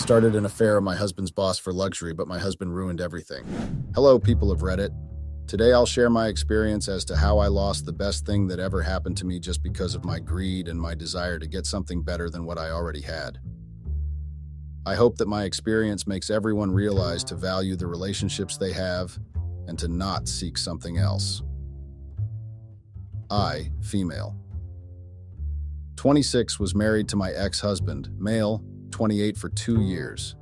Started an affair of my husband's boss for luxury, but my husband ruined everything. Hello, people of Reddit. Today I'll share my experience as to how I lost the best thing that ever happened to me just because of my greed and my desire to get something better than what I already had. I hope that my experience makes everyone realize to value the relationships they have and to not seek something else. I, female. 26, was married to my ex-husband, male, 28, for 2 years.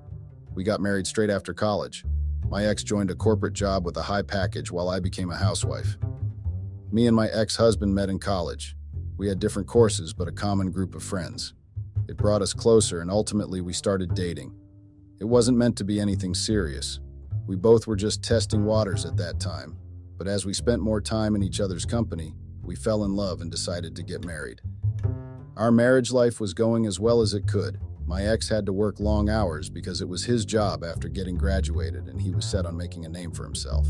We got married straight after college. My ex joined a corporate job with a high package while I became a housewife. Me and my ex-husband met in college. We had different courses, but a common group of friends. It brought us closer, and ultimately we started dating. It wasn't meant to be anything serious. We both were just testing waters at that time, but as we spent more time in each other's company, we fell in love and decided to get married. Our marriage life was going as well as it could. My ex had to work long hours because it was his job after getting graduated, and he was set on making a name for himself.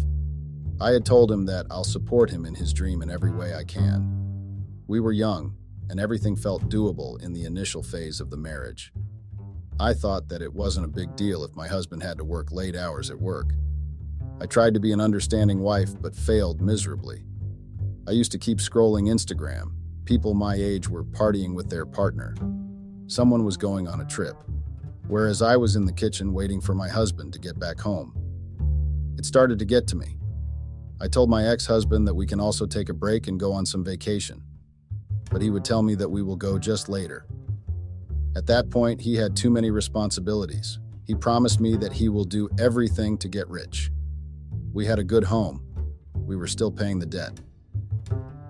I had told him that I'll support him in his dream in every way I can. We were young, and everything felt doable in the initial phase of the marriage. I thought that it wasn't a big deal if my husband had to work late hours at work. I tried to be an understanding wife, but failed miserably. I used to keep scrolling Instagram. People my age were partying with their partner. Someone was going on a trip, whereas I was in the kitchen waiting for my husband to get back home. It started to get to me. I told my ex-husband that we can also take a break and go on some vacation, but he would tell me that we will go just later. At that point, he had too many responsibilities. He promised me that he will do everything to get rich. We had a good home. We were still paying the debt.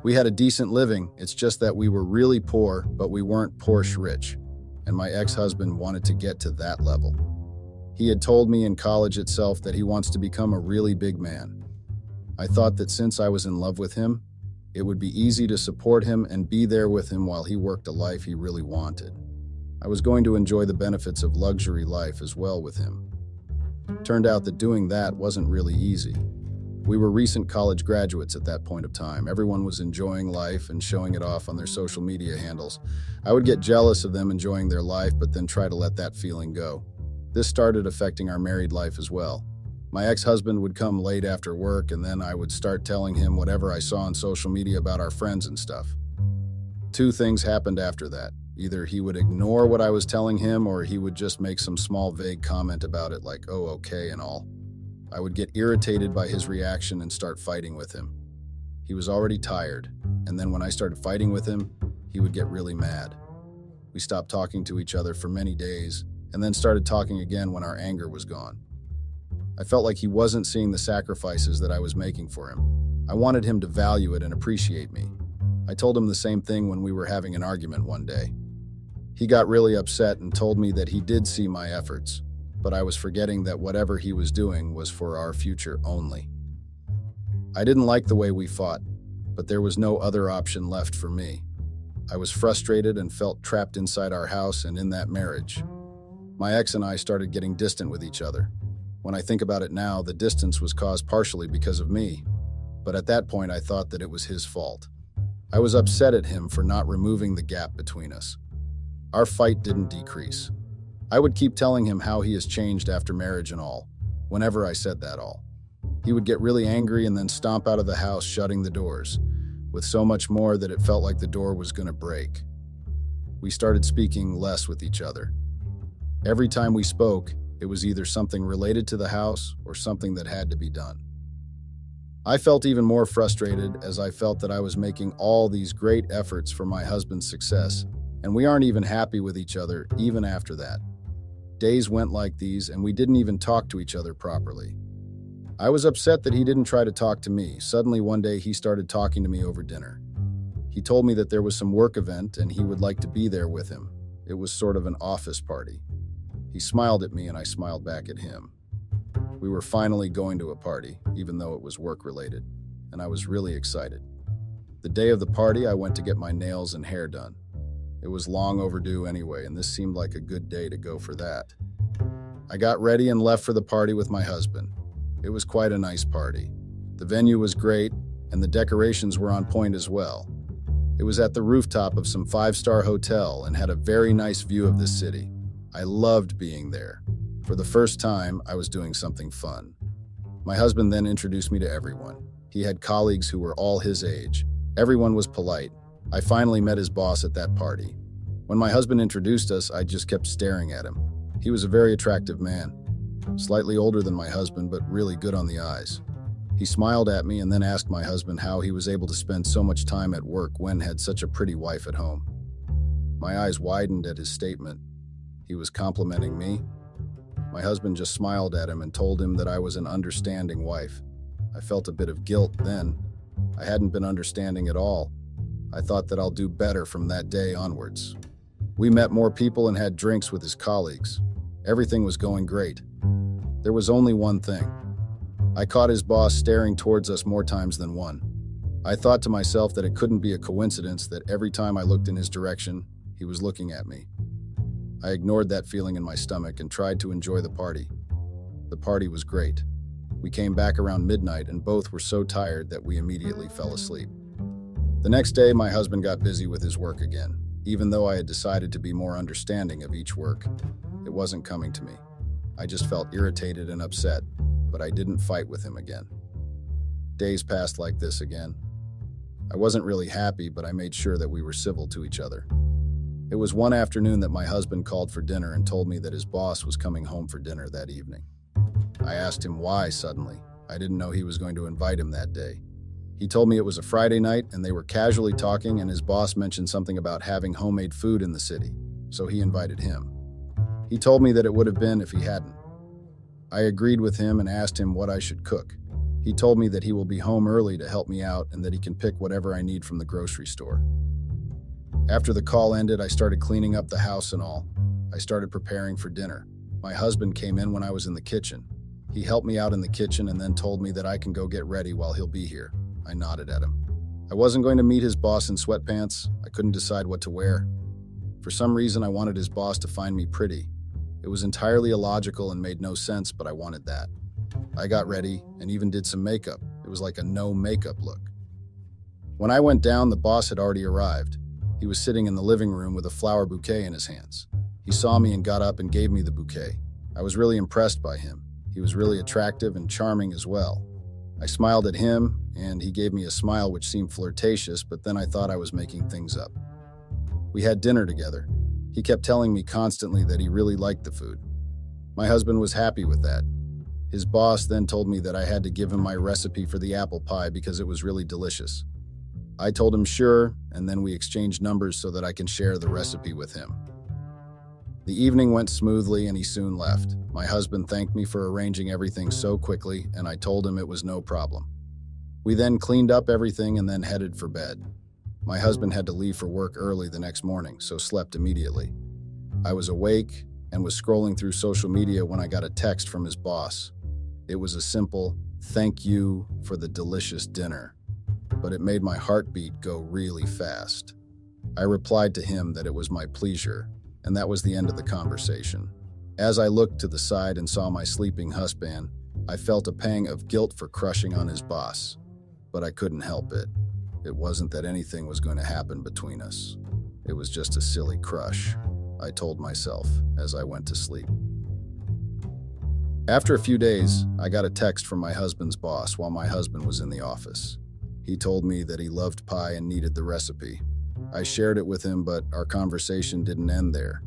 We had a decent living, it's just that we were really poor, but we weren't Porsche rich, and my ex-husband wanted to get to that level. He had told me in college itself that he wants to become a really big man. I thought that since I was in love with him, it would be easy to support him and be there with him while he worked a life he really wanted. I was going to enjoy the benefits of luxury life as well with him. Turned out that doing that wasn't really easy. We were recent college graduates at that point of time. Everyone was enjoying life and showing it off on their social media handles. I would get jealous of them enjoying their life, but then try to let that feeling go. This started affecting our married life as well. My ex-husband would come late after work, and then I would start telling him whatever I saw on social media about our friends and stuff. 2 things happened after that. Either he would ignore what I was telling him, or he would just make some small vague comment about it like, "Oh, okay," and all. I would get irritated by his reaction and start fighting with him. He was already tired, and then when I started fighting with him, he would get really mad. We stopped talking to each other for many days, and then started talking again when our anger was gone. I felt like he wasn't seeing the sacrifices that I was making for him. I wanted him to value it and appreciate me. I told him the same thing when we were having an argument one day. He got really upset and told me that he did see my efforts, but I was forgetting that whatever he was doing was for our future only. I didn't like the way we fought, but there was no other option left for me. I was frustrated and felt trapped inside our house and in that marriage. My ex and I started getting distant with each other. When I think about it now, the distance was caused partially because of me, but at that point I thought that it was his fault. I was upset at him for not removing the gap between us. Our fight didn't decrease. I would keep telling him how he has changed after marriage and all, whenever I said that all. He would get really angry and then stomp out of the house, shutting the doors, with so much more that it felt like the door was going to break. We started speaking less with each other. Every time we spoke, it was either something related to the house or something that had to be done. I felt even more frustrated as I felt that I was making all these great efforts for my husband's success, and we aren't even happy with each other even after that. Days went like these, and we didn't even talk to each other properly. I was upset that he didn't try to talk to me. Suddenly one day he started talking to me over dinner. He told me that there was some work event and he would like to be there with him. It was sort of an office party. He smiled at me and I smiled back at him. We were finally going to a party, even though it was work-related, and I was really excited. The day of the party, I went to get my nails and hair done. It was long overdue anyway, and this seemed like a good day to go for that. I got ready and left for the party with my husband. It was quite a nice party. The venue was great, and the decorations were on point as well. It was at the rooftop of some 5-star hotel and had a very nice view of the city. I loved being there. For the first time, I was doing something fun. My husband then introduced me to everyone. He had colleagues who were all his age. Everyone was polite. I finally met his boss at that party. When my husband introduced us, I just kept staring at him. He was a very attractive man, slightly older than my husband, but really good on the eyes. He smiled at me and then asked my husband how he was able to spend so much time at work when had such a pretty wife at home. My eyes widened at his statement. He was complimenting me. My husband just smiled at him and told him that I was an understanding wife. I felt a bit of guilt then. I hadn't been understanding at all. I thought that I'll do better from that day onwards. We met more people and had drinks with his colleagues. Everything was going great. There was only one thing. I caught his boss staring towards us more times than one. I thought to myself that it couldn't be a coincidence that every time I looked in his direction, he was looking at me. I ignored that feeling in my stomach and tried to enjoy the party. The party was great. We came back around midnight and both were so tired that we immediately fell asleep. The next day, my husband got busy with his work again. Even though I had decided to be more understanding of each work, it wasn't coming to me. I just felt irritated and upset, but I didn't fight with him again. Days passed like this again. I wasn't really happy, but I made sure that we were civil to each other. It was one afternoon that my husband called for dinner and told me that his boss was coming home for dinner that evening. I asked him why suddenly. I didn't know he was going to invite him that day. He told me it was a Friday night and they were casually talking and his boss mentioned something about having homemade food in the city, so he invited him. He told me that it would have been if he hadn't. I agreed with him and asked him what I should cook. He told me that he will be home early to help me out and that he can pick whatever I need from the grocery store. After the call ended, I started cleaning up the house and all. I started preparing for dinner. My husband came in when I was in the kitchen. He helped me out in the kitchen and then told me that I can go get ready while he'll be here. I nodded at him. I wasn't going to meet his boss in sweatpants. I couldn't decide what to wear. For some reason, I wanted his boss to find me pretty. It was entirely illogical and made no sense, but I wanted that. I got ready and even did some makeup. It was like a no makeup look. When I went down, the boss had already arrived. He was sitting in the living room with a flower bouquet in his hands. He saw me and got up and gave me the bouquet. I was really impressed by him. He was really attractive and charming as well. I smiled at him, and he gave me a smile which seemed flirtatious, but then I thought I was making things up. We had dinner together. He kept telling me constantly that he really liked the food. My husband was happy with that. His boss then told me that I had to give him my recipe for the apple pie because it was really delicious. I told him sure, and then we exchanged numbers so that I can share the recipe with him. The evening went smoothly and he soon left. My husband thanked me for arranging everything so quickly, and I told him it was no problem. We then cleaned up everything and then headed for bed. My husband had to leave for work early the next morning, so slept immediately. I was awake and was scrolling through social media when I got a text from his boss. It was a simple, "Thank you for the delicious dinner," but it made my heartbeat go really fast. I replied to him that it was my pleasure, and that was the end of the conversation. As I looked to the side and saw my sleeping husband, I felt a pang of guilt for crushing on his boss, but I couldn't help it. It wasn't that anything was going to happen between us. It was just a silly crush, I told myself as I went to sleep. After a few days, I got a text from my husband's boss while my husband was in the office. He told me that he loved pie and needed the recipe. I shared it with him, but our conversation didn't end there.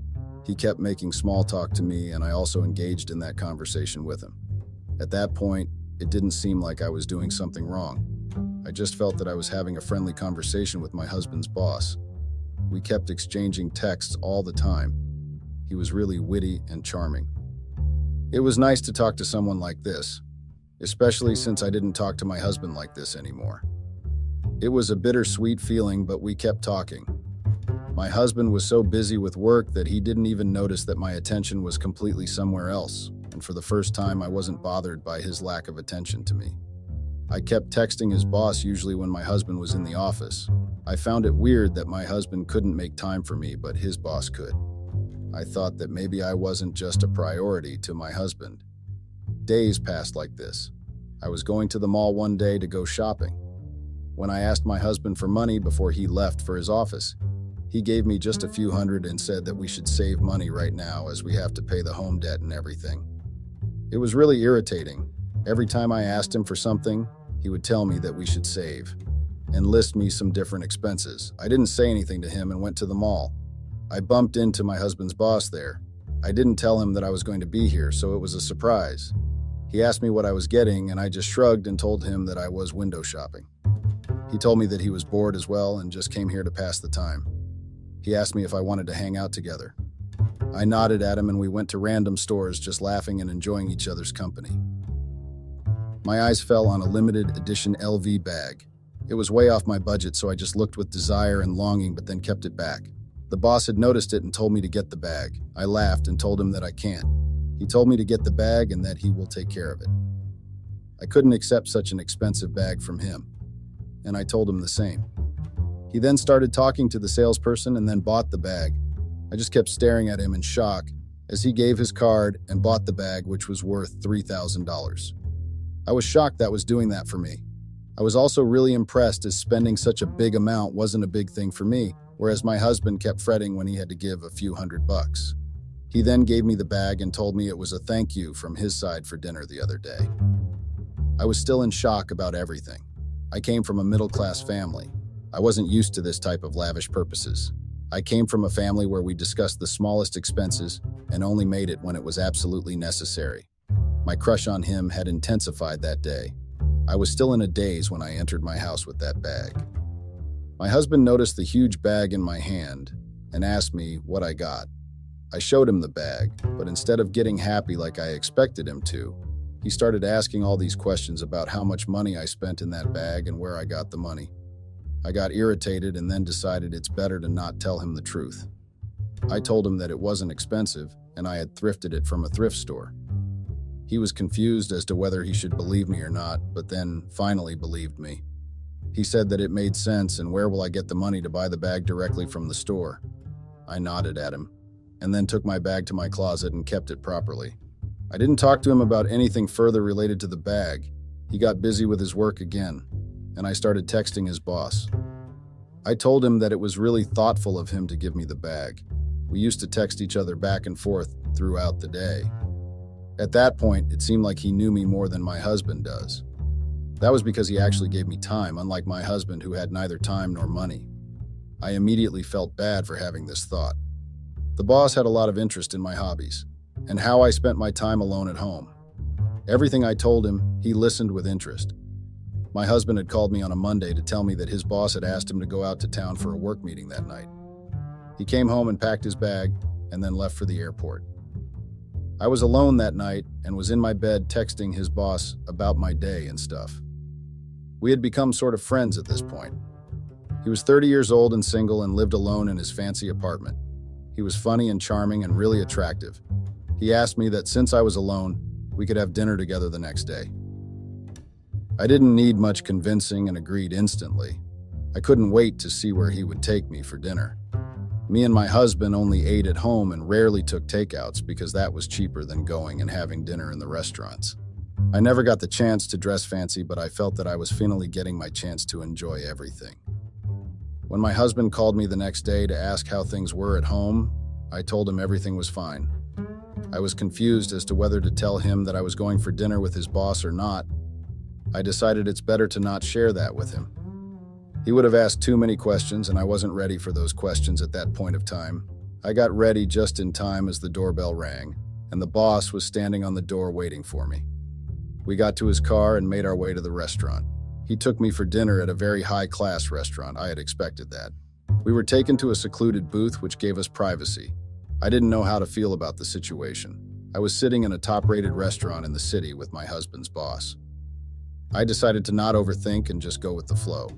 He kept making small talk to me, and I also engaged in that conversation with him. At that point, it didn't seem like I was doing something wrong. I just felt that I was having a friendly conversation with my husband's boss. We kept exchanging texts all the time. He was really witty and charming. It was nice to talk to someone like this, especially since I didn't talk to my husband like this anymore. It was a bittersweet feeling, but we kept talking. My husband was so busy with work that he didn't even notice that my attention was completely somewhere else, and for the first time I wasn't bothered by his lack of attention to me. I kept texting his boss usually when my husband was in the office. I found it weird that my husband couldn't make time for me, but his boss could. I thought that maybe I wasn't just a priority to my husband. Days passed like this. I was going to the mall one day to go shopping. When I asked my husband for money before he left for his office, He gave me just a few hundred and said that we should save money right now as we have to pay the home debt and everything. It was really irritating. Every time I asked him for something, he would tell me that we should save and list me some different expenses. I didn't say anything to him and went to the mall. I bumped into my husband's boss there. I didn't tell him that I was going to be here, so it was a surprise. He asked me what I was getting, and I just shrugged and told him that I was window shopping. He told me that he was bored as well and just came here to pass the time. He asked me if I wanted to hang out together. I nodded at him and we went to random stores just laughing and enjoying each other's company. My eyes fell on a limited edition LV bag. It was way off my budget, so I just looked with desire and longing but then kept it back. The boss had noticed it and told me to get the bag. I laughed and told him that I can't. He told me to get the bag and that he will take care of it. I couldn't accept such an expensive bag from him, and I told him the same. He then started talking to the salesperson and then bought the bag. I just kept staring at him in shock as he gave his card and bought the bag, which was worth $3,000. I was shocked that was doing that for me. I was also really impressed as spending such a big amount wasn't a big thing for me, whereas my husband kept fretting when he had to give a few $100. He then gave me the bag and told me it was a thank you from his side for dinner the other day. I was still in shock about everything. I came from a middle-class family. I wasn't used to this type of lavish purposes. I came from a family where we discussed the smallest expenses and only made it when it was absolutely necessary. My crush on him had intensified that day. I was still in a daze when I entered my house with that bag. My husband noticed the huge bag in my hand and asked me what I got. I showed him the bag, but instead of getting happy like I expected him to, he started asking all these questions about how much money I spent in that bag and where I got the money. I got irritated and then decided it's better to not tell him the truth. I told him that it wasn't expensive and I had thrifted it from a thrift store. He was confused as to whether he should believe me or not, but then finally believed me. He said that it made sense and where will I get the money to buy the bag directly from the store? I nodded at him and then took my bag to my closet and kept it properly. I didn't talk to him about anything further related to the bag. He got busy with his work again, and I started texting his boss. I told him that it was really thoughtful of him to give me the bag. We used to text each other back and forth throughout the day. At that point, it seemed like he knew me more than my husband does. That was because he actually gave me time, unlike my husband who had neither time nor money. I immediately felt bad for having this thought. The boss had a lot of interest in my hobbies and how I spent my time alone at home. Everything I told him, he listened with interest. My husband had called me on a Monday to tell me that his boss had asked him to go out to town for a work meeting that night. He came home and packed his bag and then left for the airport. I was alone that night and was in my bed texting his boss about my day and stuff. We had become sort of friends at this point. He was 30 years old and single and lived alone in his fancy apartment. He was funny and charming and really attractive. He asked me that since I was alone, we could have dinner together the next day. I didn't need much convincing and agreed instantly. I couldn't wait to see where he would take me for dinner. Me and my husband only ate at home and rarely took takeouts because that was cheaper than going and having dinner in the restaurants. I never got the chance to dress fancy, but I felt that I was finally getting my chance to enjoy everything. When my husband called me the next day to ask how things were at home, I told him everything was fine. I was confused as to whether to tell him that I was going for dinner with his boss or not. I decided it's better to not share that with him. He would have asked too many questions, and I wasn't ready for those questions at that point of time. I got ready just in time as the doorbell rang, and the boss was standing on the door waiting for me. We got to his car and made our way to the restaurant. He took me for dinner at a very high-class restaurant. I had expected that. We were taken to a secluded booth which gave us privacy. I didn't know how to feel about the situation. I was sitting in a top-rated restaurant in the city with my husband's boss. I decided to not overthink and just go with the flow.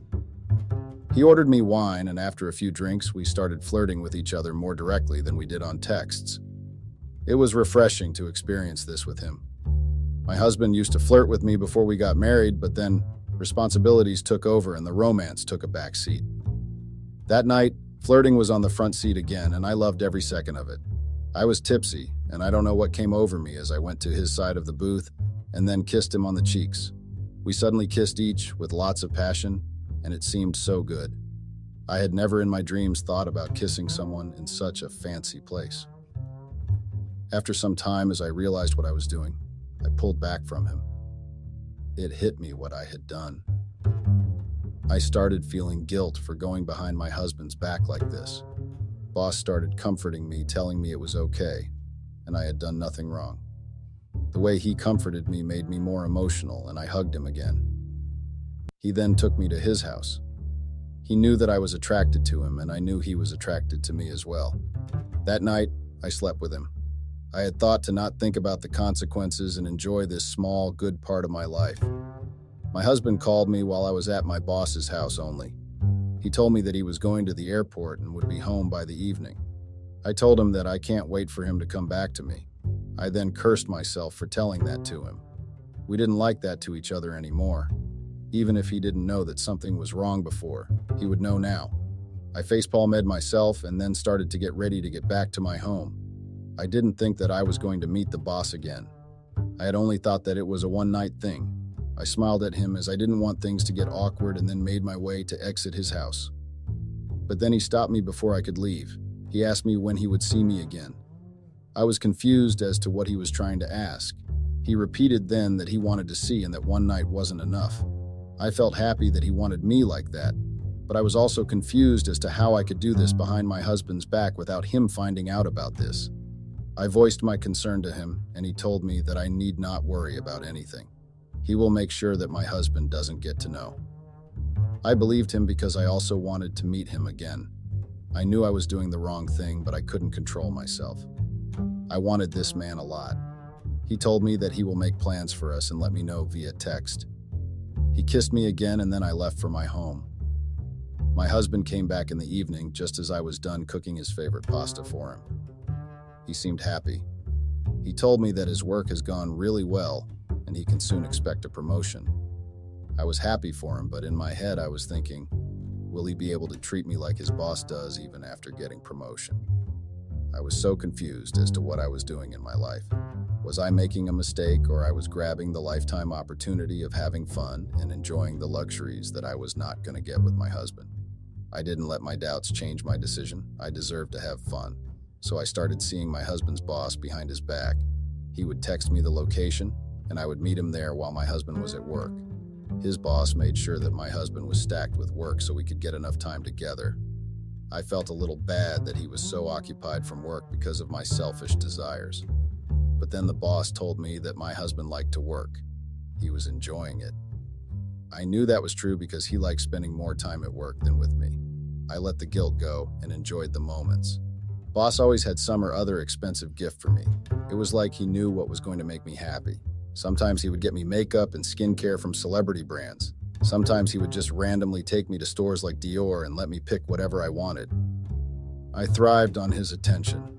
He ordered me wine, and after a few drinks, we started flirting with each other more directly than we did on texts. It was refreshing to experience this with him. My husband used to flirt with me before we got married, but then responsibilities took over and the romance took a back seat. That night, flirting was on the front seat again, and I loved every second of it. I was tipsy, and I don't know what came over me as I went to his side of the booth and then kissed him on the cheeks. We suddenly kissed each with lots of passion, and it seemed so good. I had never in my dreams thought about kissing someone in such a fancy place. After some time, as I realized what I was doing, I pulled back from him. It hit me what I had done. I started feeling guilt for going behind my husband's back like this. Boss started comforting me, telling me it was okay, and I had done nothing wrong. The way he comforted me made me more emotional, and I hugged him again. He then took me to his house. He knew that I was attracted to him, and I knew he was attracted to me as well. That night, I slept with him. I had thought to not think about the consequences and enjoy this small, good part of my life. My husband called me while I was at my boss's house only. He told me that he was going to the airport and would be home by the evening. I told him that I can't wait for him to come back to me. I then cursed myself for telling that to him. We didn't like that to each other anymore. Even if he didn't know that something was wrong before, he would know now. I facepalmed myself and then started to get ready to get back to my home. I didn't think that I was going to meet the boss again. I had only thought that it was a one-night thing. I smiled at him as I didn't want things to get awkward and then made my way to exit his house. But then he stopped me before I could leave. He asked me when he would see me again. I was confused as to what he was trying to ask. He repeated then that he wanted to see and that one night wasn't enough. I felt happy that he wanted me like that, but I was also confused as to how I could do this behind my husband's back without him finding out about this. I voiced my concern to him, and he told me that I need not worry about anything. He will make sure that my husband doesn't get to know. I believed him because I also wanted to meet him again. I knew I was doing the wrong thing, but I couldn't control myself. I wanted this man a lot. He told me that he will make plans for us and let me know via text. He kissed me again, and then I left for my home. My husband came back in the evening just as I was done cooking his favorite pasta for him. He seemed happy. He told me that his work has gone really well and he can soon expect a promotion. I was happy for him, but in my head I was thinking, will he be able to treat me like his boss does even after getting promotion? I was so confused as to what I was doing in my life. Was I making a mistake, or I was grabbing the lifetime opportunity of having fun and enjoying the luxuries that I was not going to get with my husband? I didn't let my doubts change my decision. I deserved to have fun. So I started seeing my husband's boss behind his back. He would text me the location, and I would meet him there while my husband was at work. His boss made sure that my husband was stacked with work so we could get enough time together. I felt a little bad that he was so occupied from work because of my selfish desires. But then the boss told me that my husband liked to work. He was enjoying it. I knew that was true because he liked spending more time at work than with me. I let the guilt go and enjoyed the moments. Boss always had some or other expensive gift for me. It was like he knew what was going to make me happy. Sometimes he would get me makeup and skincare from celebrity brands. Sometimes he would just randomly take me to stores like Dior and let me pick whatever I wanted. I thrived on his attention.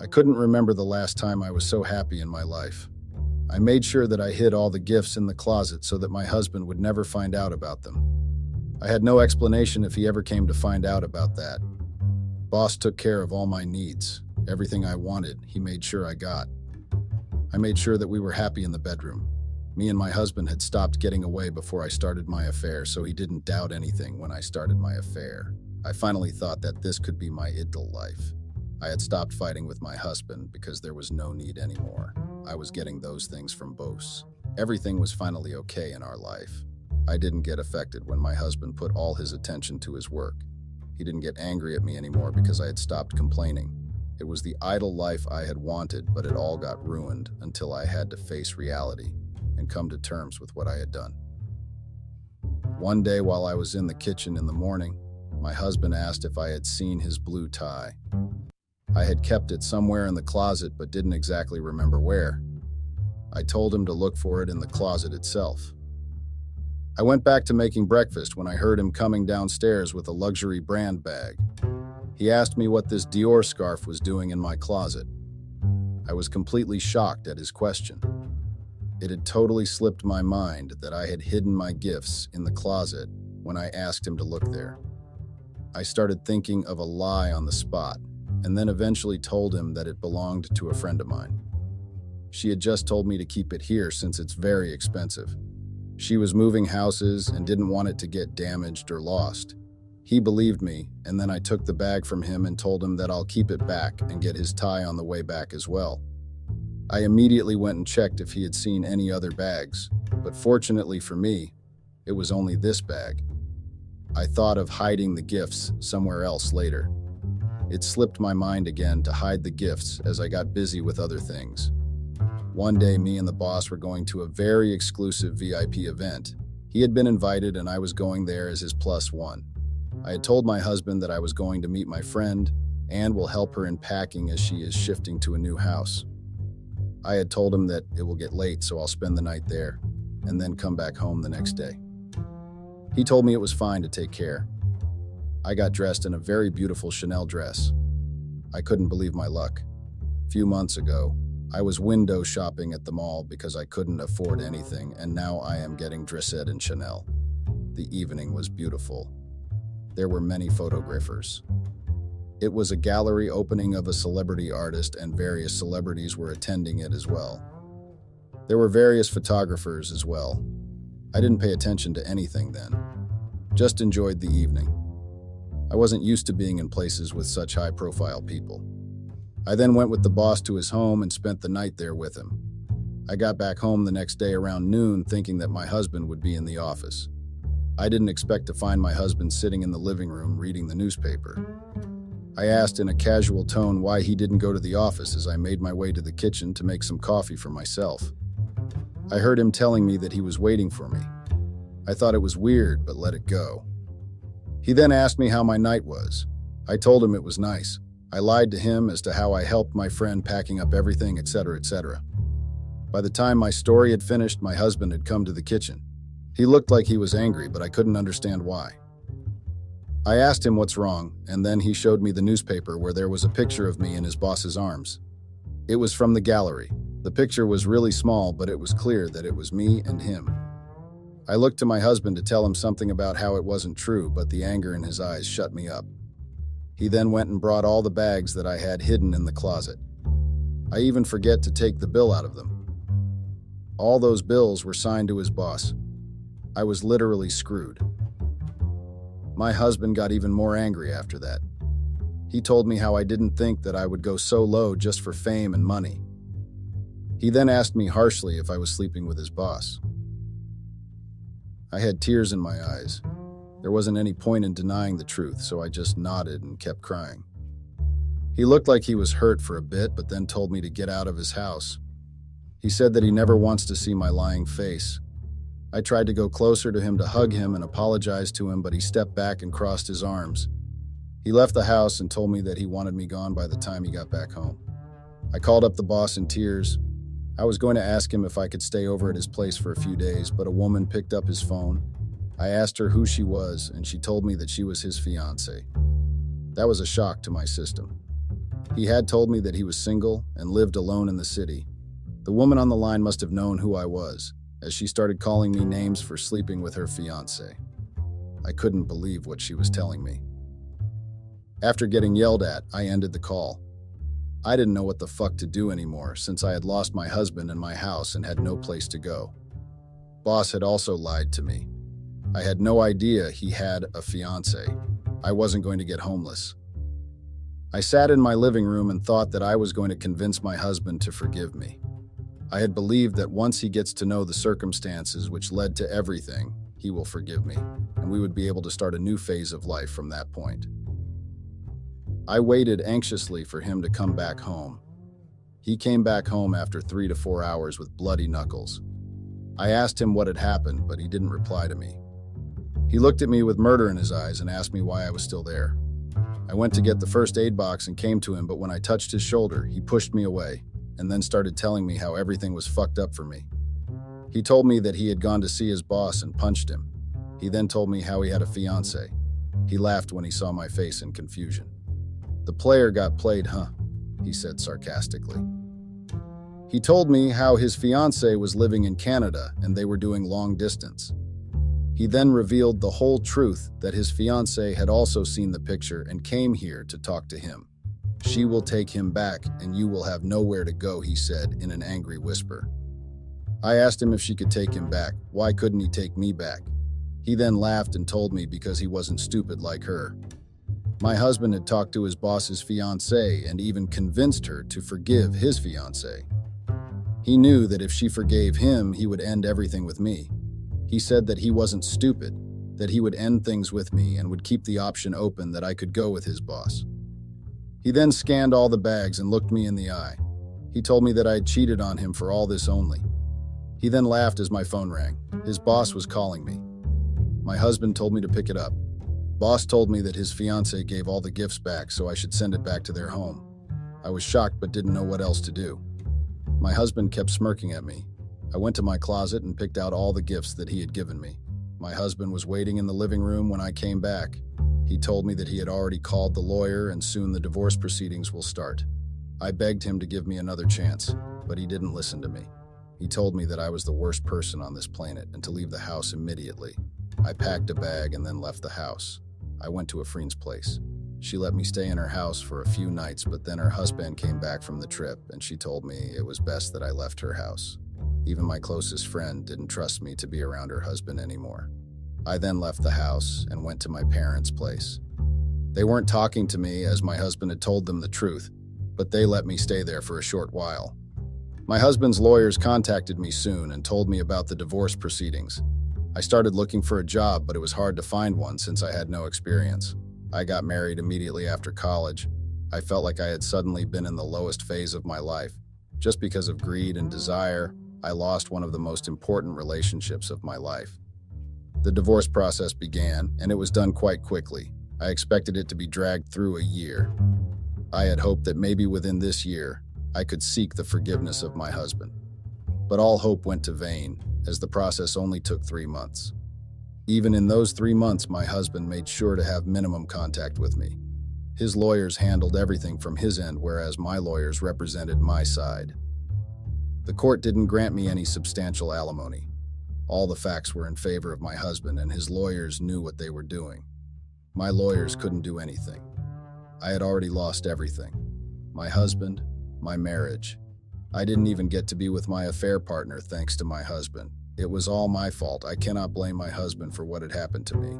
I couldn't remember the last time I was so happy in my life. I made sure that I hid all the gifts in the closet so that my husband would never find out about them. I had no explanation if he ever came to find out about that. Boss took care of all my needs. Everything I wanted, he made sure I got. I made sure that we were happy in the bedroom. Me and my husband had stopped getting away before I started my affair, so he didn't doubt anything when I started my affair. I finally thought that this could be my ideal life. I had stopped fighting with my husband because there was no need anymore. I was getting those things from boss. Everything was finally okay in our life. I didn't get affected when my husband put all his attention to his work. He didn't get angry at me anymore because I had stopped complaining. It was the idle life I had wanted, but it all got ruined until I had to face reality and come to terms with what I had done. One day while I was in the kitchen in the morning, my husband asked if I had seen his blue tie. I had kept it somewhere in the closet but didn't exactly remember where. I told him to look for it in the closet itself. I went back to making breakfast when I heard him coming downstairs with a luxury brand bag. He asked me what this Dior scarf was doing in my closet. I was completely shocked at his question. It had totally slipped my mind that I had hidden my gifts in the closet when I asked him to look there. I started thinking of a lie on the spot, and then eventually told him that it belonged to a friend of mine. She had just told me to keep it here since it's very expensive. She was moving houses and didn't want it to get damaged or lost. He believed me, and then I took the bag from him and told him that I'll keep it back and get his tie on the way back as well. I immediately went and checked if he had seen any other bags, but fortunately for me, it was only this bag. I thought of hiding the gifts somewhere else later. It slipped my mind again to hide the gifts as I got busy with other things. One day, me and the boss were going to a very exclusive VIP event. He had been invited and I was going there as his +1. I had told my husband that I was going to meet my friend and will help her in packing as she is shifting to a new house. I had told him that it will get late, so I'll spend the night there and then come back home the next day. He told me it was fine to take care. I got dressed in a very beautiful Chanel dress. I couldn't believe my luck. A few months ago, I was window shopping at the mall because I couldn't afford anything, and now I am getting dressed in Chanel. The evening was beautiful. There were many photographers. It was a gallery opening of a celebrity artist, and various celebrities were attending it as well. There were various photographers as well. I didn't pay attention to anything then. Just enjoyed the evening. I wasn't used to being in places with such high-profile people. I then went with the boss to his home and spent the night there with him. I got back home the next day around noon thinking that my husband would be in the office. I didn't expect to find my husband sitting in the living room reading the newspaper. I asked in a casual tone why he didn't go to the office as I made my way to the kitchen to make some coffee for myself. I heard him telling me that he was waiting for me. I thought it was weird, but let it go. He then asked me how my night was. I told him it was nice. I lied to him as to how I helped my friend packing up everything, etc., etc. By the time my story had finished, my husband had come to the kitchen. He looked like he was angry, but I couldn't understand why. I asked him what's wrong, and then he showed me the newspaper where there was a picture of me in his boss's arms. It was from the gallery. The picture was really small, but it was clear that it was me and him. I looked to my husband to tell him something about how it wasn't true, but the anger in his eyes shut me up. He then went and brought all the bags that I had hidden in the closet. I even forget to take the bill out of them. All those bills were signed to his boss. I was literally screwed. My husband got even more angry after that. He told me how I didn't think that I would go so low just for fame and money. He then asked me harshly if I was sleeping with his boss. I had tears in my eyes. There wasn't any point in denying the truth, so I just nodded and kept crying. He looked like he was hurt for a bit, but then told me to get out of his house. He said that he never wants to see my lying face. I tried to go closer to him to hug him and apologize to him, but he stepped back and crossed his arms. He left the house and told me that he wanted me gone by the time he got back home. I called up the boss in tears. I was going to ask him if I could stay over at his place for a few days, but a woman picked up his phone. I asked her who she was, and she told me that she was his fiancée. That was a shock to my system. He had told me that he was single and lived alone in the city. The woman on the line must have known who I was, as she started calling me names for sleeping with her fiancé. I couldn't believe what she was telling me. After getting yelled at, I ended the call. I didn't know what the fuck to do anymore since I had lost my husband and my house and had no place to go. Boss had also lied to me. I had no idea he had a fiancé. I wasn't going to get homeless. I sat in my living room and thought that I was going to convince my husband to forgive me. I had believed that once he gets to know the circumstances which led to everything, he will forgive me, and we would be able to start a new phase of life from that point. I waited anxiously for him to come back home. He came back home after 3 to 4 hours with bloody knuckles. I asked him what had happened, but he didn't reply to me. He looked at me with murder in his eyes and asked me why I was still there. I went to get the first aid box and came to him, but when I touched his shoulder, he pushed me away and then started telling me how everything was fucked up for me. He told me that he had gone to see his boss and punched him. He then told me how he had a fiancé. He laughed when he saw my face in confusion. "The player got played, huh?" he said sarcastically. He told me how his fiancée was living in Canada and they were doing long distance. He then revealed the whole truth that his fiancée had also seen the picture and came here to talk to him. "She will take him back and you will have nowhere to go," he said in an angry whisper. I asked him if she could take him back. Why couldn't he take me back? He then laughed and told me because he wasn't stupid like her. My husband had talked to his boss's fiancée and even convinced her to forgive his fiancée. He knew that if she forgave him, he would end everything with me. He said that he wasn't stupid, that he would end things with me and would keep the option open that I could go with his boss. He then scanned all the bags and looked me in the eye. He told me that I had cheated on him for all this only. He then laughed as my phone rang. His boss was calling me. My husband told me to pick it up. Boss told me that his fiancée gave all the gifts back, so I should send it back to their home. I was shocked but didn't know what else to do. My husband kept smirking at me. I went to my closet and picked out all the gifts that he had given me. My husband was waiting in the living room when I came back. He told me that he had already called the lawyer and soon the divorce proceedings will start. I begged him to give me another chance, but he didn't listen to me. He told me that I was the worst person on this planet and to leave the house immediately. I packed a bag and then left the house. I went to a friend's place. She let me stay in her house for a few nights, but then her husband came back from the trip and she told me it was best that I left her house. Even my closest friend didn't trust me to be around her husband anymore. I then left the house and went to my parents' place. They weren't talking to me as my husband had told them the truth, but they let me stay there for a short while. My husband's lawyers contacted me soon and told me about the divorce proceedings. I started looking for a job, but it was hard to find one since I had no experience. I got married immediately after college. I felt like I had suddenly been in the lowest phase of my life. Just because of greed and desire, I lost one of the most important relationships of my life. The divorce process began, and it was done quite quickly. I expected it to be dragged through a year. I had hoped that maybe within this year, I could seek the forgiveness of my husband. But all hope went to vain, as the process only took 3 months. Even in those 3 months, my husband made sure to have minimum contact with me. His lawyers handled everything from his end, whereas my lawyers represented my side. The court didn't grant me any substantial alimony. All the facts were in favor of my husband, and his lawyers knew what they were doing. My lawyers couldn't do anything. I had already lost everything. My husband, my marriage. I didn't even get to be with my affair partner thanks to my husband. It was all my fault. I cannot blame my husband for what had happened to me,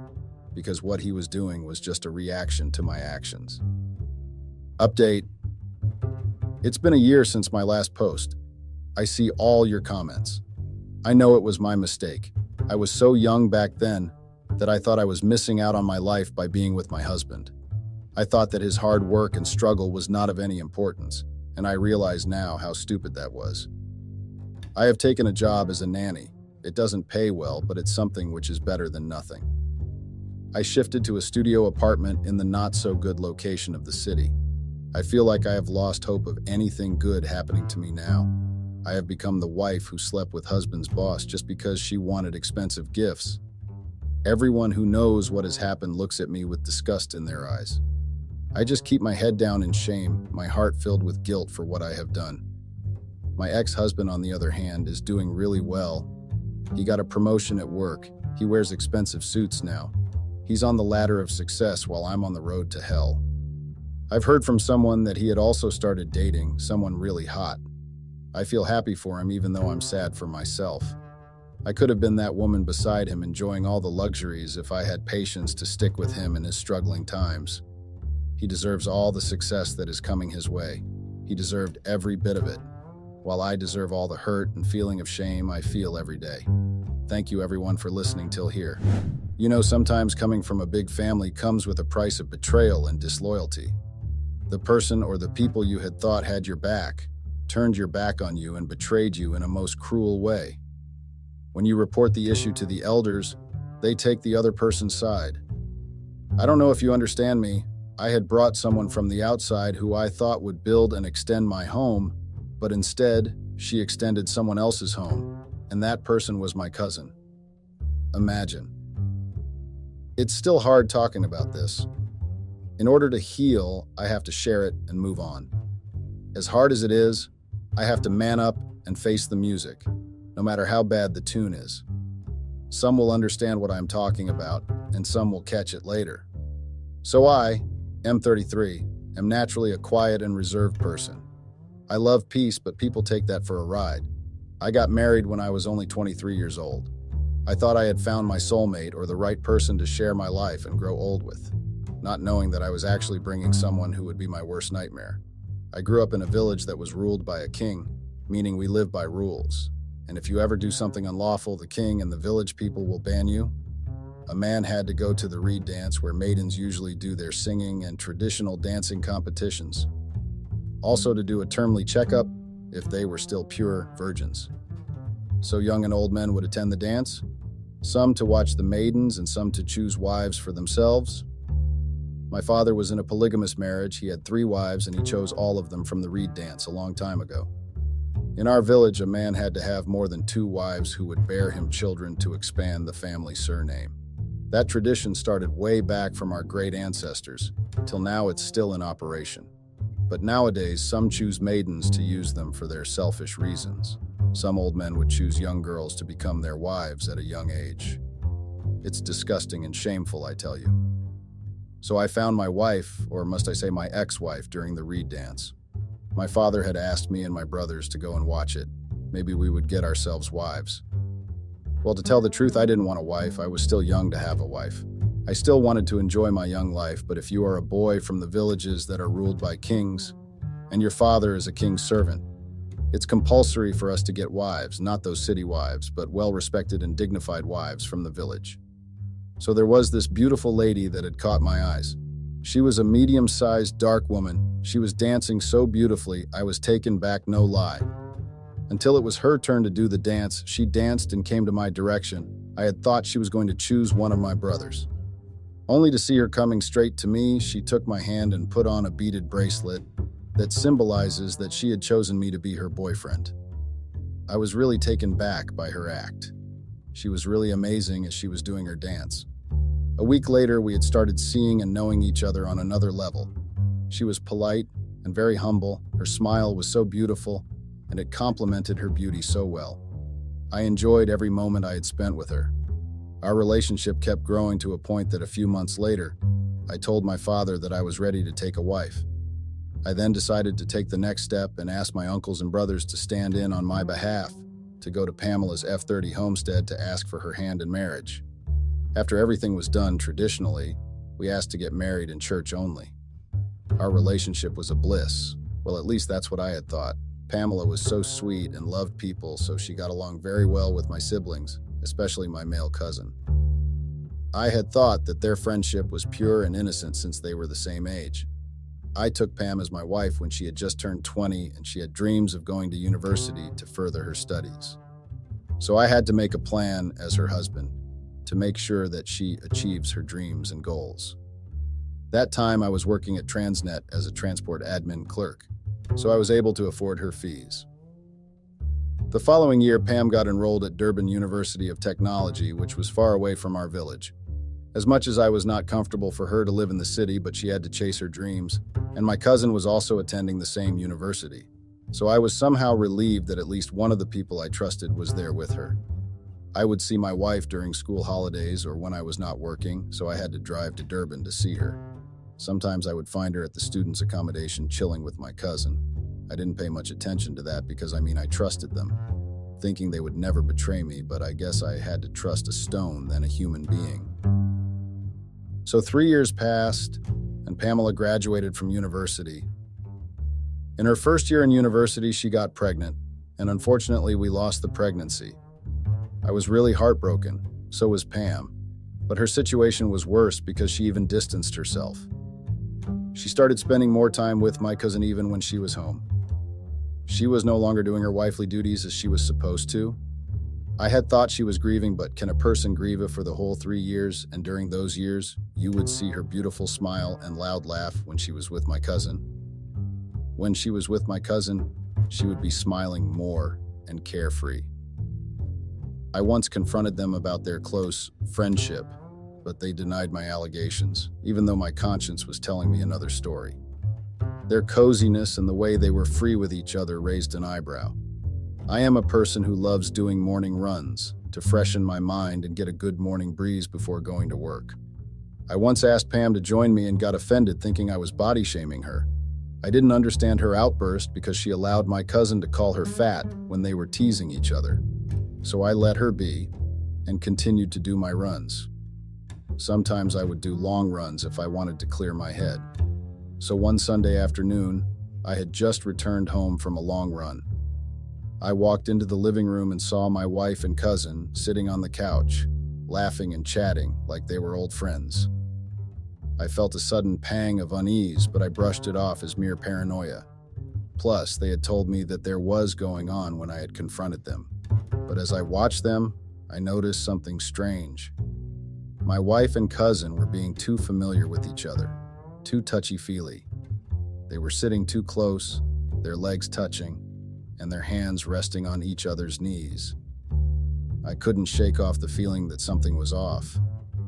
because what he was doing was just a reaction to my actions. Update. It's been a year since my last post. I see all your comments. I know it was my mistake. I was so young back then that I thought I was missing out on my life by being with my husband. I thought that his hard work and struggle was not of any importance, and I realize now how stupid that was. I have taken a job as a nanny. It doesn't pay well, but it's something which is better than nothing. I shifted to a studio apartment in the not-so-good location of the city. I feel like I have lost hope of anything good happening to me now. I have become the wife who slept with husband's boss just because she wanted expensive gifts. Everyone who knows what has happened looks at me with disgust in their eyes. I just keep my head down in shame, my heart filled with guilt for what I have done. My ex-husband, on the other hand, is doing really well. He got a promotion at work. He wears expensive suits now. He's on the ladder of success while I'm on the road to hell. I've heard from someone that he had also started dating someone really hot. I feel happy for him even though I'm sad for myself. I could have been that woman beside him enjoying all the luxuries if I had patience to stick with him in his struggling times. He deserves all the success that is coming his way. He deserved every bit of it, while I deserve all the hurt and feeling of shame I feel every day. Thank you everyone for listening till here. You know, sometimes coming from a big family comes with a price of betrayal and disloyalty. The person or the people you had thought had your back turned your back on you and betrayed you in a most cruel way. When you report the issue to the elders, they take the other person's side. I don't know if you understand me. I had brought someone from the outside who I thought would build and extend my home, but instead, she extended someone else's home, and that person was my cousin. Imagine. It's still hard talking about this. In order to heal, I have to share it and move on. As hard as it is, I have to man up and face the music, no matter how bad the tune is. Some will understand what I'm talking about, and some will catch it later. So I, M33, am naturally a quiet and reserved person. I love peace, but people take that for a ride. I got married when I was only 23 years old. I thought I had found my soulmate or the right person to share my life and grow old with, not knowing that I was actually bringing someone who would be my worst nightmare. I grew up in a village that was ruled by a king, meaning we live by rules. And if you ever do something unlawful, the king and the village people will ban you. A man had to go to the reed dance where maidens usually do their singing and traditional dancing competitions. Also to do a termly checkup if they were still pure virgins. So young and old men would attend the dance, some to watch the maidens and some to choose wives for themselves. My father was in a polygamous marriage. He had 3 wives and he chose all of them from the reed dance a long time ago. In our village, a man had to have more than 2 wives who would bear him children to expand the family surname. That tradition started way back from our great ancestors, till now it's still in operation. But nowadays, some choose maidens to use them for their selfish reasons. Some old men would choose young girls to become their wives at a young age. It's disgusting and shameful, I tell you. So I found my wife, or must I say my ex-wife, during the reed dance. My father had asked me and my brothers to go and watch it. Maybe we would get ourselves wives. Well, to tell the truth, I didn't want a wife. I was still young to have a wife. I still wanted to enjoy my young life, but if you are a boy from the villages that are ruled by kings, and your father is a king's servant, it's compulsory for us to get wives, not those city wives, but well-respected and dignified wives from the village. So there was this beautiful lady that had caught my eyes. She was a medium-sized, dark woman. She was dancing so beautifully, I was taken back, no lie. Until it was her turn to do the dance, she danced and came to my direction. I had thought she was going to choose one of my brothers. Only to see her coming straight to me, she took my hand and put on a beaded bracelet that symbolizes that she had chosen me to be her boyfriend. I was really taken back by her act. She was really amazing as she was doing her dance. A week later, we had started seeing and knowing each other on another level. She was polite and very humble. Her smile was so beautiful, and it complemented her beauty so well. I enjoyed every moment I had spent with her. Our relationship kept growing to a point that a few months later, I told my father that I was ready to take a wife. I then decided to take the next step and ask my uncles and brothers to stand in on my behalf to go to Pamela's F30 homestead to ask for her hand in marriage. After everything was done traditionally, we asked to get married in church only. Our relationship was a bliss. Well, at least that's what I had thought. Pamela was so sweet and loved people, so she got along very well with my siblings, especially my male cousin. I had thought that their friendship was pure and innocent since they were the same age. I took Pam as my wife when she had just turned 20 and she had dreams of going to university to further her studies. So I had to make a plan as her husband to make sure that she achieves her dreams and goals. That time I was working at Transnet as a transport admin clerk, so I was able to afford her fees. The following year, Pam got enrolled at Durban University of Technology, which was far away from our village. As much as I was not comfortable for her to live in the city, but she had to chase her dreams, and my cousin was also attending the same university. So I was somehow relieved that at least one of the people I trusted was there with her. I would see my wife during school holidays or when I was not working, so I had to drive to Durban to see her. Sometimes I would find her at the students' accommodation chilling with my cousin. I didn't pay much attention to that because I trusted them, thinking they would never betray me, but I guess I had to trust a stone than a human being. So 3 years passed, and Pamela graduated from university. In her first year in university, she got pregnant, and unfortunately, we lost the pregnancy. I was really heartbroken, so was Pam, but her situation was worse because she even distanced herself. She started spending more time with my cousin even when she was home. She was no longer doing her wifely duties as she was supposed to. I had thought she was grieving, but can a person grieve for the whole 3 years, and during those years, you would see her beautiful smile and loud laugh when she was with my cousin? When she was with my cousin, she would be smiling more and carefree. I once confronted them about their close friendship, but they denied my allegations, even though my conscience was telling me another story. Their coziness and the way they were free with each other raised an eyebrow. I am a person who loves doing morning runs to freshen my mind and get a good morning breeze before going to work. I once asked Pam to join me and got offended thinking I was body shaming her. I didn't understand her outburst because she allowed my cousin to call her fat when they were teasing each other. So I let her be. and continued to do my runs. Sometimes I would do long runs if I wanted to clear my head. So one Sunday afternoon, I had just returned home from a long run. I walked into the living room and saw my wife and cousin sitting on the couch, laughing and chatting like they were old friends. I felt a sudden pang of unease, but I brushed it off as mere paranoia. Plus, they had told me that there was going on when I had confronted them. But as I watched them, I noticed something strange. My wife and cousin were being too familiar with each other, too touchy-feely. They were sitting too close, their legs touching, and their hands resting on each other's knees. I couldn't shake off the feeling that something was off.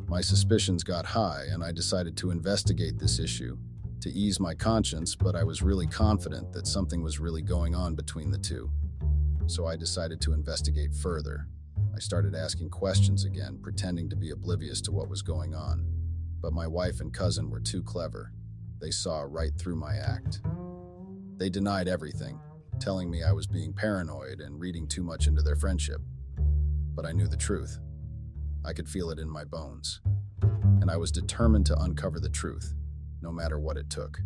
My suspicions got high, and I decided to investigate this issue to ease my conscience, but I was really confident that something was really going on between the two. So I decided to investigate further. I started asking questions again, pretending to be oblivious to what was going on. But my wife and cousin were too clever. They saw right through my act. They denied everything, telling me I was being paranoid and reading too much into their friendship. But I knew the truth. I could feel it in my bones. And I was determined to uncover the truth, no matter what it took.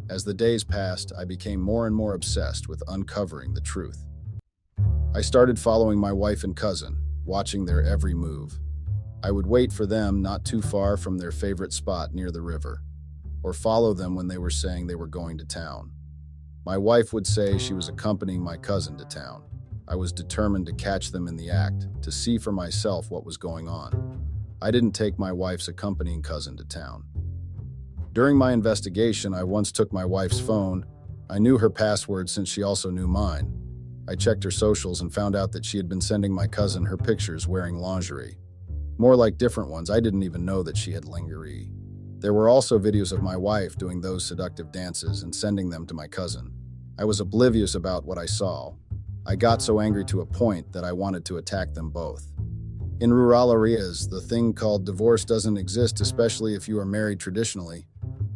As the days passed, I became more and more obsessed with uncovering the truth. I started following my wife and cousin, watching their every move. I would wait for them not too far from their favorite spot near the river, or follow them when they were saying they were going to town. My wife would say she was accompanying my cousin to town. I was determined to catch them in the act, to see for myself what was going on. I didn't take my wife's accompanying cousin to town. During my investigation, I once took my wife's phone. I knew her password since she also knew mine. I checked her socials and found out that she had been sending my cousin her pictures wearing lingerie. More like different ones. I didn't even know that she had lingerie. There were also videos of my wife doing those seductive dances and sending them to my cousin. I was oblivious about what I saw. I got so angry to a point that I wanted to attack them both. In rural areas, the thing called divorce doesn't exist, especially if you are married traditionally.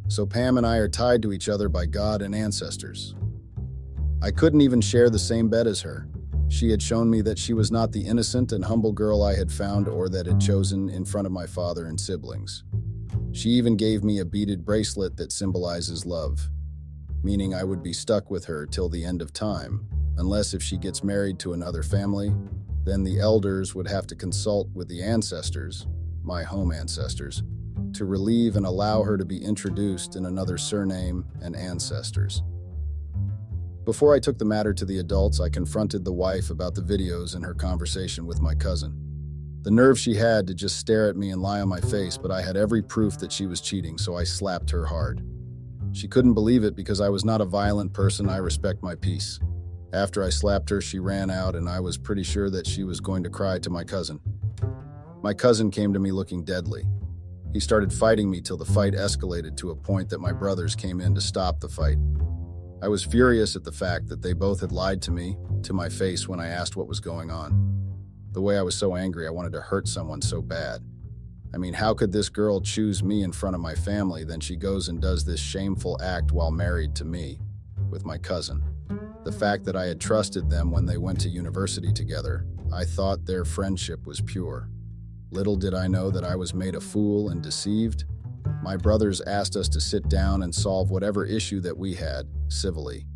So Pam and I are tied to each other by God and ancestors. I couldn't even share the same bed as her. She had shown me that she was not the innocent and humble girl I had found or that had chosen in front of my father and siblings. She even gave me a beaded bracelet that symbolizes love, meaning I would be stuck with her till the end of time, unless if she gets married to another family, then the elders would have to consult with the ancestors, my home ancestors, to relieve and allow her to be introduced in another surname and ancestors. Before I took the matter to the adults, I confronted the wife about the videos and her conversation with my cousin. The nerve she had to just stare at me and lie on my face, but I had every proof that she was cheating, so I slapped her hard. She couldn't believe it because I was not a violent person. I respect my peace. After I slapped her, she ran out, and I was pretty sure that she was going to cry to my cousin. My cousin came to me looking deadly. He started fighting me till the fight escalated to a point that my brothers came in to stop the fight. I was furious at the fact that they both had lied to me, to my face, when I asked what was going on. The way I was so angry, I wanted to hurt someone so bad. I mean, how could this girl choose me in front of my family, then she goes and does this shameful act while married to me, with my cousin? The fact that I had trusted them when they went to university together, I thought their friendship was pure. Little did I know that I was made a fool and deceived. My brothers asked us to sit down and solve whatever issue that we had, civilly.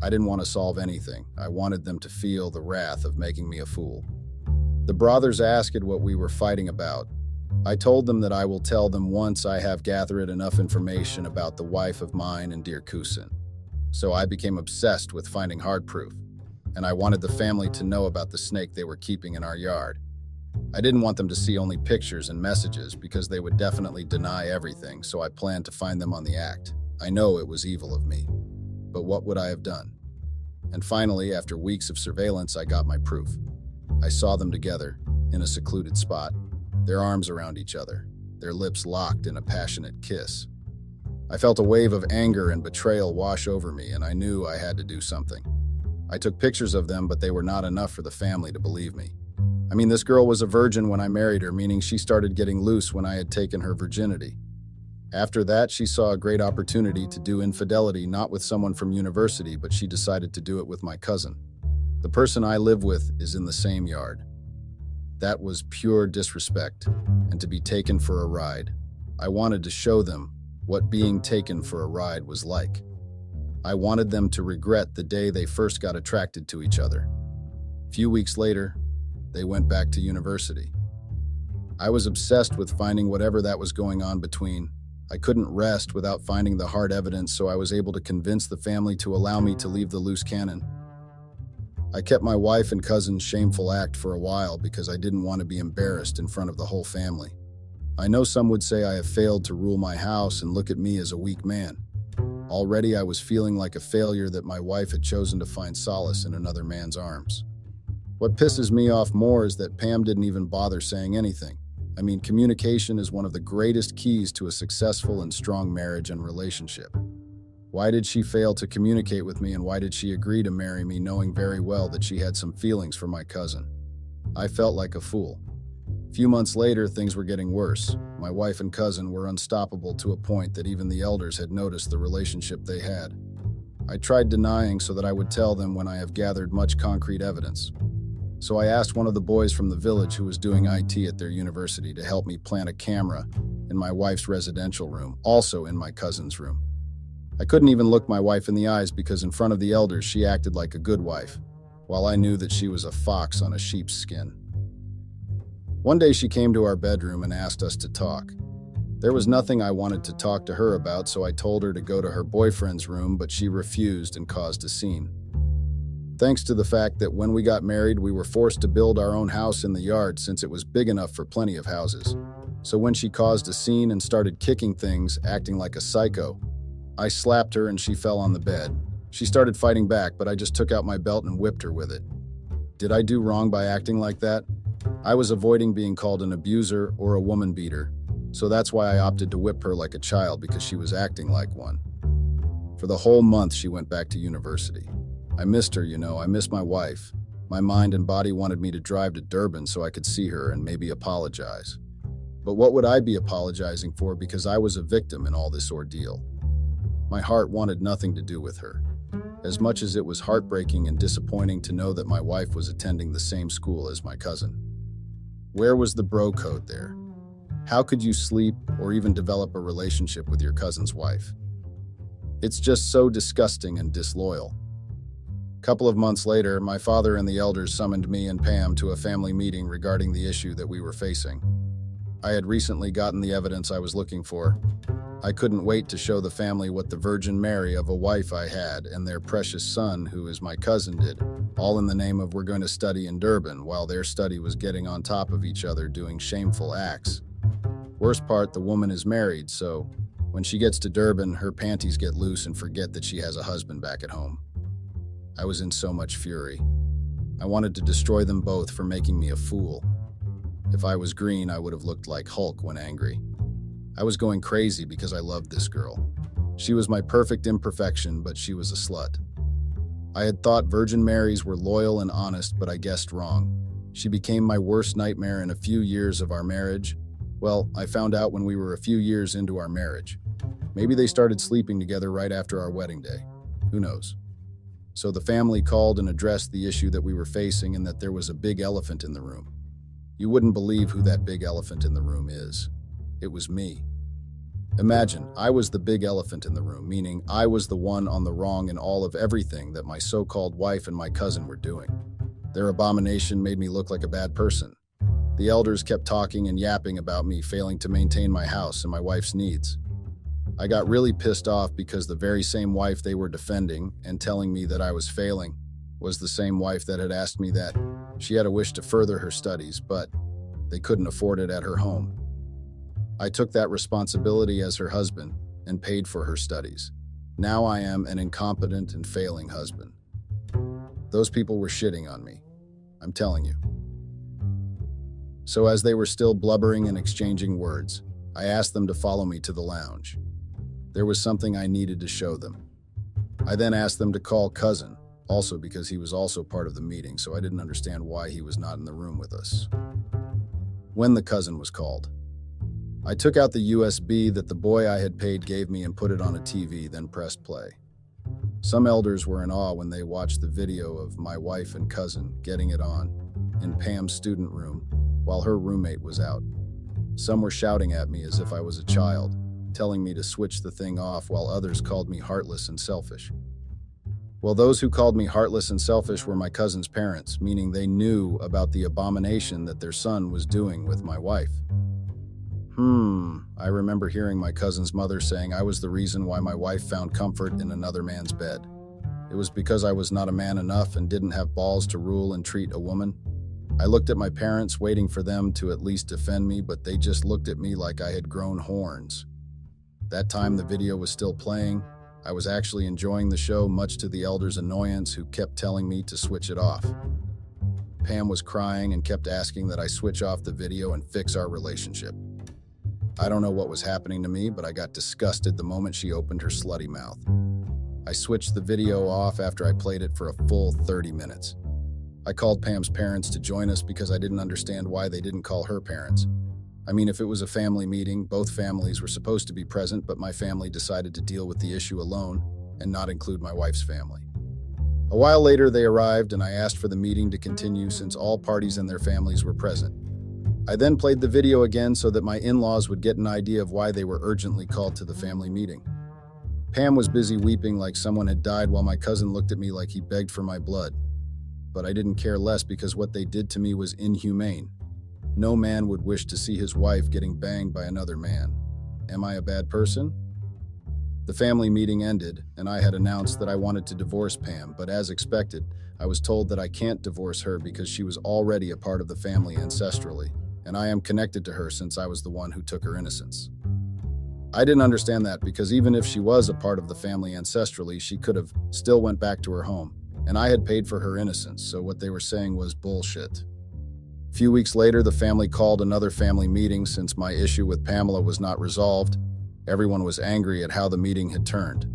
I didn't want to solve anything. I wanted them to feel the wrath of making me a fool. The brothers asked what we were fighting about. I told them that I will tell them once I have gathered enough information about the wife of mine and dear cousin. So I became obsessed with finding hard proof, and I wanted the family to know about the snake they were keeping in our yard. I didn't want them to see only pictures and messages because they would definitely deny everything, so I planned to find them on the act. I know it was evil of me, but what would I have done? And finally, after weeks of surveillance, I got my proof. I saw them together, in a secluded spot, their arms around each other, their lips locked in a passionate kiss. I felt a wave of anger and betrayal wash over me, and I knew I had to do something. I took pictures of them, but they were not enough for the family to believe me. I mean, this girl was a virgin when I married her, meaning she started getting loose when I had taken her virginity. After that, she saw a great opportunity to do infidelity, not with someone from university, but she decided to do it with my cousin. The person I live with is in the same yard. That was pure disrespect, and to be taken for a ride. I wanted to show them what being taken for a ride was like. I wanted them to regret the day they first got attracted to each other. A few weeks later, they went back to university. I was obsessed with finding whatever that was going on between. I couldn't rest without finding the hard evidence, so I was able to convince the family to allow me to leave the loose cannon. I kept my wife and cousin's shameful act for a while because I didn't want to be embarrassed in front of the whole family. I know some would say I have failed to rule my house and look at me as a weak man. Already I was feeling like a failure that my wife had chosen to find solace in another man's arms. What pisses me off more is that Pam didn't even bother saying anything. I mean, communication is one of the greatest keys to a successful and strong marriage and relationship. Why did she fail to communicate with me, and why did she agree to marry me knowing very well that she had some feelings for my cousin? I felt like a fool. A few months later, things were getting worse. My wife and cousin were unstoppable to a point that even the elders had noticed the relationship they had. I tried denying so that I would tell them when I have gathered much concrete evidence. So I asked one of the boys from the village who was doing IT at their university to help me plant a camera in my wife's residential room, also in my cousin's room. I couldn't even look my wife in the eyes because in front of the elders she acted like a good wife, while I knew that she was a fox on a sheep's skin. One day she came to our bedroom and asked us to talk. There was nothing I wanted to talk to her about, so I told her to go to her boyfriend's room, but she refused and caused a scene. Thanks to the fact that when we got married, we were forced to build our own house in the yard since it was big enough for plenty of houses. So when she caused a scene and started kicking things, acting like a psycho, I slapped her and she fell on the bed. She started fighting back, but I just took out my belt and whipped her with it. Did I do wrong by acting like that? I was avoiding being called an abuser or a woman beater, so that's why I opted to whip her like a child, because she was acting like one. For the whole month, she went back to university. I missed her, I missed my wife. My mind and body wanted me to drive to Durban so I could see her and maybe apologize. But what would I be apologizing for, because I was a victim in all this ordeal? My heart wanted nothing to do with her. As much as it was heartbreaking and disappointing to know that my wife was attending the same school as my cousin. Where was the bro code there? How could you sleep or even develop a relationship with your cousin's wife? It's just so disgusting and disloyal. A couple of months later, my father and the elders summoned me and Pam to a family meeting regarding the issue that we were facing. I had recently gotten the evidence I was looking for. I couldn't wait to show the family what the Virgin Mary of a wife I had and their precious son, who is my cousin, did, all in the name of we're going to study in Durban, while their study was getting on top of each other doing shameful acts. Worst part, the woman is married, so when she gets to Durban, her panties get loose and forget that she has a husband back at home. I was in so much fury. I wanted to destroy them both for making me a fool. If I was green, I would have looked like Hulk when angry. I was going crazy because I loved this girl. She was my perfect imperfection, but she was a slut. I had thought Virgin Marys were loyal and honest, but I guessed wrong. She became my worst nightmare in a few years of our marriage. Well, I found out when we were a few years into our marriage. Maybe they started sleeping together right after our wedding day. Who knows? So the family called and addressed the issue that we were facing and that there was a big elephant in the room. You wouldn't believe who that big elephant in the room is. It was me. Imagine, I was the big elephant in the room, meaning I was the one on the wrong in all of everything that my so-called wife and my cousin were doing. Their abomination made me look like a bad person. The elders kept talking and yapping about me failing to maintain my house and my wife's needs. I got really pissed off because the very same wife they were defending and telling me that I was failing was the same wife that had asked me that she had a wish to further her studies, but they couldn't afford it at her home. I took that responsibility as her husband and paid for her studies. Now I am an incompetent and failing husband. Those people were shitting on me. I'm telling you. So as they were still blubbering and exchanging words, I asked them to follow me to the lounge. There was something I needed to show them. I then asked them to call cousin, also because he was also part of the meeting, so I didn't understand why he was not in the room with us. When the cousin was called, I took out the USB that the boy I had paid gave me and put it on a TV, then pressed play. Some elders were in awe when they watched the video of my wife and cousin getting it on in Pam's student room while her roommate was out. Some were shouting at me as if I was a child, telling me to switch the thing off, while others called me heartless and selfish. Well, those who called me heartless and selfish were my cousin's parents, meaning they knew about the abomination that their son was doing with my wife. I remember hearing my cousin's mother saying I was the reason why my wife found comfort in another man's bed. It was because I was not a man enough and didn't have balls to rule and treat a woman. I looked at my parents, waiting for them to at least defend me, but they just looked at me like I had grown horns. That time the video was still playing. I was actually enjoying the show, much to the elders' annoyance, who kept telling me to switch it off. Pam was crying and kept asking that I switch off the video and fix our relationship. I don't know what was happening to me, but I got disgusted the moment she opened her slutty mouth. I switched the video off after I played it for a full 30 minutes. I called Pam's parents to join us because I didn't understand why they didn't call her parents. I mean, if it was a family meeting, both families were supposed to be present, but my family decided to deal with the issue alone and not include my wife's family. A while later, they arrived and I asked for the meeting to continue since all parties and their families were present. I then played the video again so that my in-laws would get an idea of why they were urgently called to the family meeting. Pam was busy weeping like someone had died, while my cousin looked at me like he begged for my blood. But I didn't care less because what they did to me was inhumane. No man would wish to see his wife getting banged by another man. Am I a bad person? The family meeting ended, and I had announced that I wanted to divorce Pam, but as expected, I was told that I can't divorce her because she was already a part of the family ancestrally, and I am connected to her since I was the one who took her innocence. I didn't understand that because even if she was a part of the family ancestrally, she could have still went back to her home, and I had paid for her innocence, so what they were saying was bullshit. A few weeks later, the family called another family meeting since my issue with Pamela was not resolved. Everyone was angry at how the meeting had turned.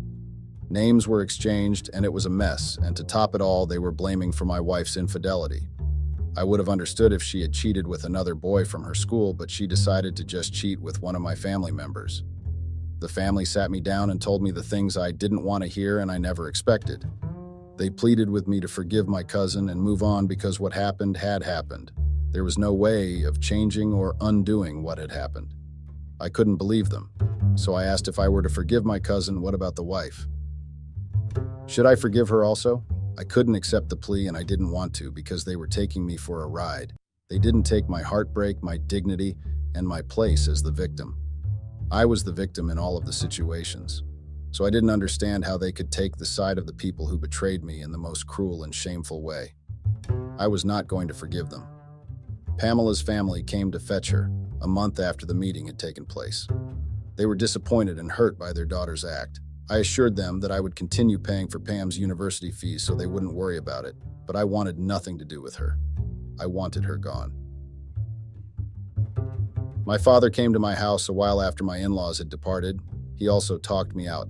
Names were exchanged, and it was a mess, and to top it all, they were blaming for my wife's infidelity. I would have understood if she had cheated with another boy from her school, but she decided to just cheat with one of my family members. The family sat me down and told me the things I didn't want to hear and I never expected. They pleaded with me to forgive my cousin and move on because what happened had happened. There was no way of changing or undoing what had happened. I couldn't believe them, so I asked if I were to forgive my cousin, what about the wife? Should I forgive her also? I couldn't accept the plea and I didn't want to because they were taking me for a ride. They didn't take my heartbreak, my dignity, and my place as the victim. I was the victim in all of the situations, so I didn't understand how they could take the side of the people who betrayed me in the most cruel and shameful way. I was not going to forgive them. Pamela's family came to fetch her a month after the meeting had taken place. They were disappointed and hurt by their daughter's act. I assured them that I would continue paying for Pam's university fees so they wouldn't worry about it, but I wanted nothing to do with her. I wanted her gone. My father came to my house a while after my in-laws had departed. He also talked me out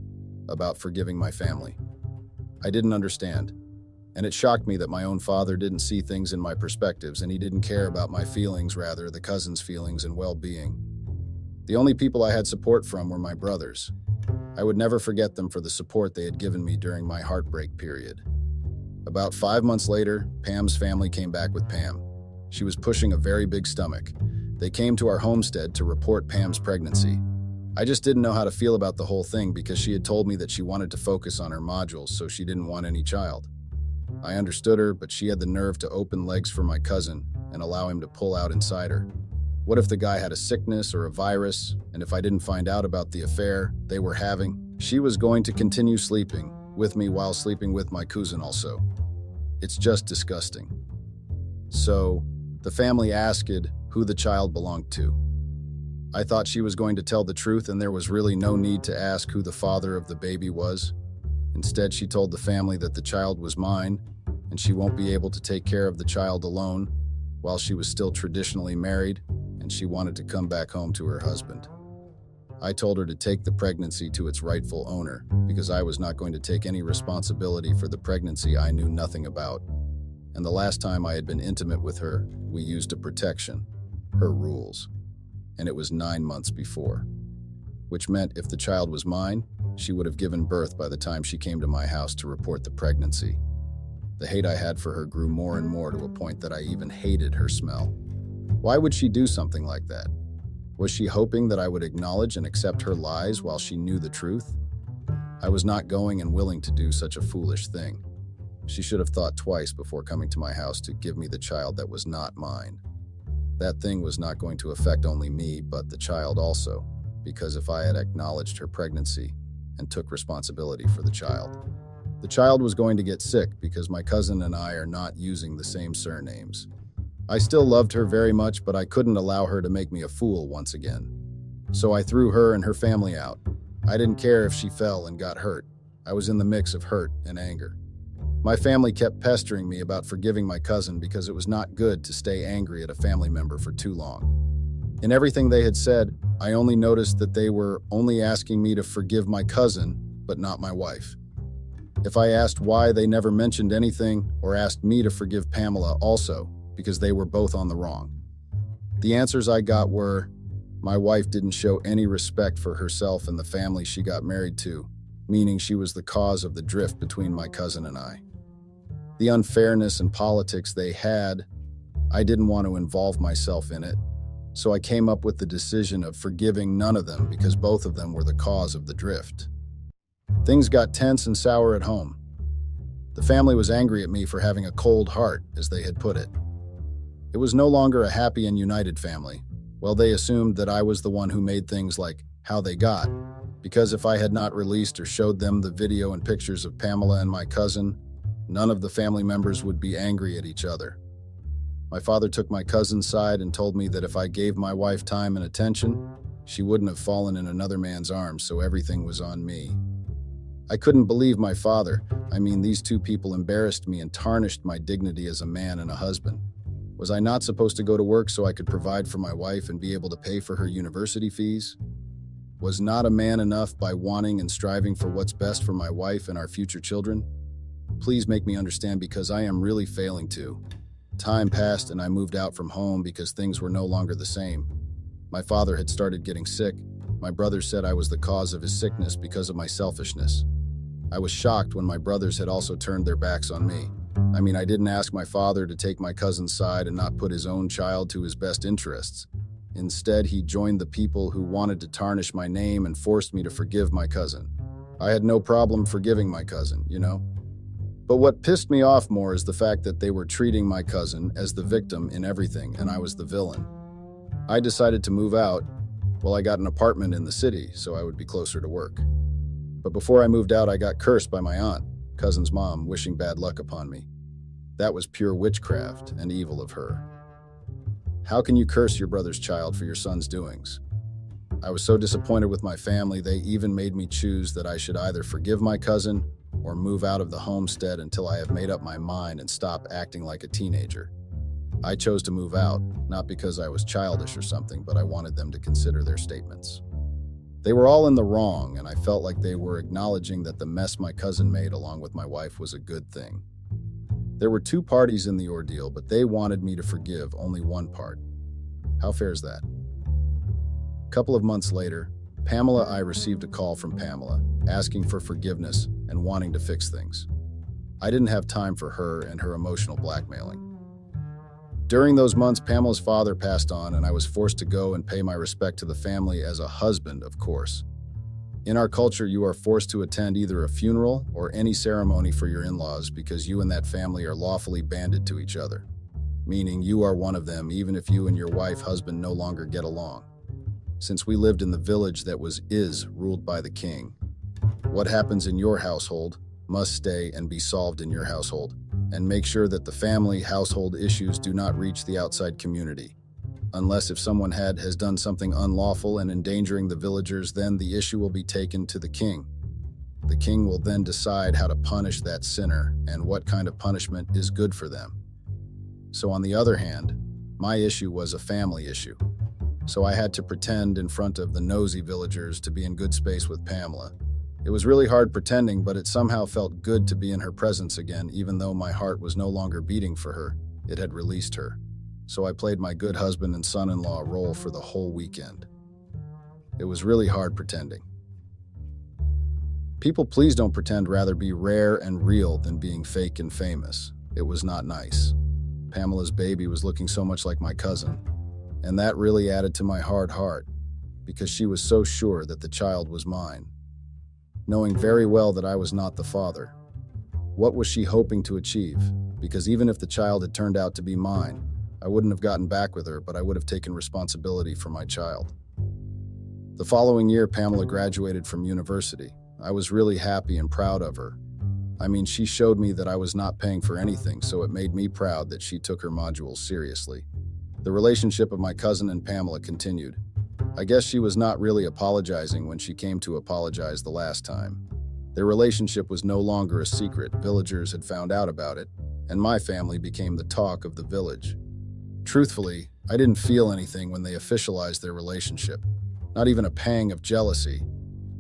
about forgiving my family. I didn't understand, and it shocked me that my own father didn't see things in my perspectives and he didn't care about my feelings, rather the cousin's feelings and well-being. The only people I had support from were my brothers. I would never forget them for the support they had given me during my heartbreak period. About 5 months later, Pam's family came back with Pam. She was pushing a very big stomach. They came to our homestead to report Pam's pregnancy. I just didn't know how to feel about the whole thing because she had told me that she wanted to focus on her modules, so she didn't want any child. I understood her, but she had the nerve to open legs for my cousin and allow him to pull out inside her. What if the guy had a sickness or a virus, and if I didn't find out about the affair they were having, she was going to continue sleeping with me while sleeping with my cousin also. It's just disgusting. So, the family asked who the child belonged to. I thought she was going to tell the truth and there was really no need to ask who the father of the baby was. Instead, she told the family that the child was mine and she won't be able to take care of the child alone while she was still traditionally married and she wanted to come back home to her husband. I told her to take the pregnancy to its rightful owner because I was not going to take any responsibility for the pregnancy I knew nothing about. And the last time I had been intimate with her, we used a protection, her rules. And it was 9 months before, which meant if the child was mine, she would have given birth by the time she came to my house to report the pregnancy. The hate I had for her grew more and more to a point that I even hated her smell. Why would she do something like that? Was she hoping that I would acknowledge and accept her lies while she knew the truth? I was not going and willing to do such a foolish thing. She should have thought twice before coming to my house to give me the child that was not mine. That thing was not going to affect only me, but the child also, because if I had acknowledged her pregnancy and took responsibility for the child was going to get sick because my cousin and I are not using the same surnames. I still loved her very much, but I couldn't allow her to make me a fool once again. So I threw her and her family out. I didn't care if she fell and got hurt. I was in the mix of hurt and anger. My family kept pestering me about forgiving my cousin because it was not good to stay angry at a family member for too long. In everything they had said, I only noticed that they were only asking me to forgive my cousin, but not my wife. If I asked why, they never mentioned anything or asked me to forgive Pamela also, because they were both on the wrong. The answers I got were, my wife didn't show any respect for herself and the family she got married to, meaning she was the cause of the drift between my cousin and I. The unfairness and politics they had, I didn't want to involve myself in it, so I came up with the decision of forgiving none of them because both of them were the cause of the drift. Things got tense and sour at home. The family was angry at me for having a cold heart, as they had put it. It was no longer a happy and united family. Well, they assumed that I was the one who made things like how they got, because if I had not released or showed them the video and pictures of Pamela and my cousin, none of the family members would be angry at each other. My father took my cousin's side and told me that if I gave my wife time and attention, she wouldn't have fallen in another man's arms, so everything was on me. I couldn't believe my father. These two people embarrassed me and tarnished my dignity as a man and a husband. Was I not supposed to go to work so I could provide for my wife and be able to pay for her university fees? Was not a man enough by wanting and striving for what's best for my wife and our future children? Please make me understand, because I am really failing to. Time passed and I moved out from home because things were no longer the same. My father had started getting sick. My brothers said I was the cause of his sickness because of my selfishness. I was shocked when my brothers had also turned their backs on me. I didn't ask my father to take my cousin's side and not put his own child to his best interests. Instead, he joined the people who wanted to tarnish my name and forced me to forgive my cousin. I had no problem forgiving my cousin, But what pissed me off more is the fact that they were treating my cousin as the victim in everything, and I was the villain. I decided to move out. Well, I got an apartment in the city, so I would be closer to work. But before I moved out, I got cursed by my aunt, cousin's mom, wishing bad luck upon me. That was pure witchcraft and evil of her. How can you curse your brother's child for your son's doings? I was so disappointed with my family, they even made me choose that I should either forgive my cousin or move out of the homestead until I have made up my mind and stop acting like a teenager. I chose to move out, not because I was childish or something, but I wanted them to consider their statements. They were all in the wrong, and I felt like they were acknowledging that the mess my cousin made along with my wife was a good thing. There were two parties in the ordeal, but they wanted me to forgive only one part. How fair is that? A couple of months later, I received a call from Pamela, asking for forgiveness and wanting to fix things. I didn't have time for her and her emotional blackmailing. During those months, Pamela's father passed on, and I was forced to go and pay my respect to the family as a husband, of course. In our culture, you are forced to attend either a funeral or any ceremony for your in-laws because you and that family are lawfully banded to each other, meaning you are one of them even if you and your husband no longer get along. Since we lived in the village that is ruled by the king, what happens in your household must stay and be solved in your household, and make sure that the family household issues do not reach the outside community. Unless if someone has done something unlawful and endangering the villagers, then the issue will be taken to the king. The king will then decide how to punish that sinner and what kind of punishment is good for them. So on the other hand, my issue was a family issue. So I had to pretend in front of the nosy villagers to be in good space with Pamela. It was really hard pretending, but it somehow felt good to be in her presence again, even though my heart was no longer beating for her. It had released her. So I played my good husband and son-in-law role for the whole weekend. It was really hard pretending. People, please don't pretend, rather be rare and real than being fake and famous. It was not nice. Pamela's baby was looking so much like my cousin. And that really added to my hard heart, because she was so sure that the child was mine, knowing very well that I was not the father. What was she hoping to achieve? Because even if the child had turned out to be mine, I wouldn't have gotten back with her, but I would have taken responsibility for my child. The following year, Pamela graduated from university. I was really happy and proud of her. I mean, she showed me that I was not paying for anything, so it made me proud that she took her modules seriously. The relationship of my cousin and Pamela continued. I guess she was not really apologizing when she came to apologize the last time. Their relationship was no longer a secret. Villagers had found out about it, and my family became the talk of the village. Truthfully, I didn't feel anything when they officialized their relationship, not even a pang of jealousy,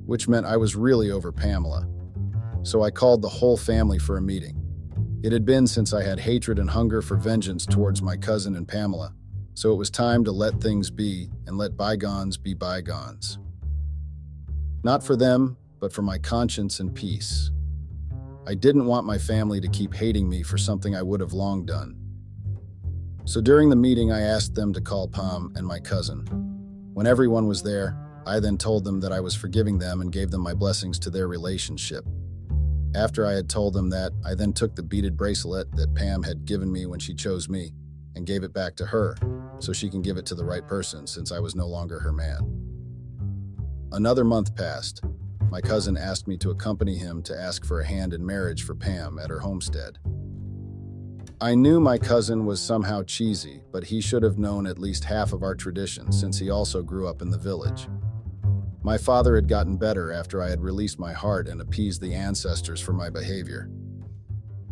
which meant I was really over Pamela. So I called the whole family for a meeting. It had been since I had hatred and hunger for vengeance towards my cousin and Pamela, so it was time to let things be and let bygones be bygones. Not for them, but for my conscience and peace. I didn't want my family to keep hating me for something I would have long done. So during the meeting, I asked them to call Pam and my cousin. When everyone was there, I then told them that I was forgiving them and gave them my blessings to their relationship. After I had told them that, I then took the beaded bracelet that Pam had given me when she chose me and gave it back to her so she can give it to the right person since I was no longer her man. Another month passed. My cousin asked me to accompany him to ask for a hand in marriage for Pam at her homestead. I knew my cousin was somehow cheesy, but he should have known at least half of our traditions since he also grew up in the village. My father had gotten better after I had released my heart and appeased the ancestors for my behavior.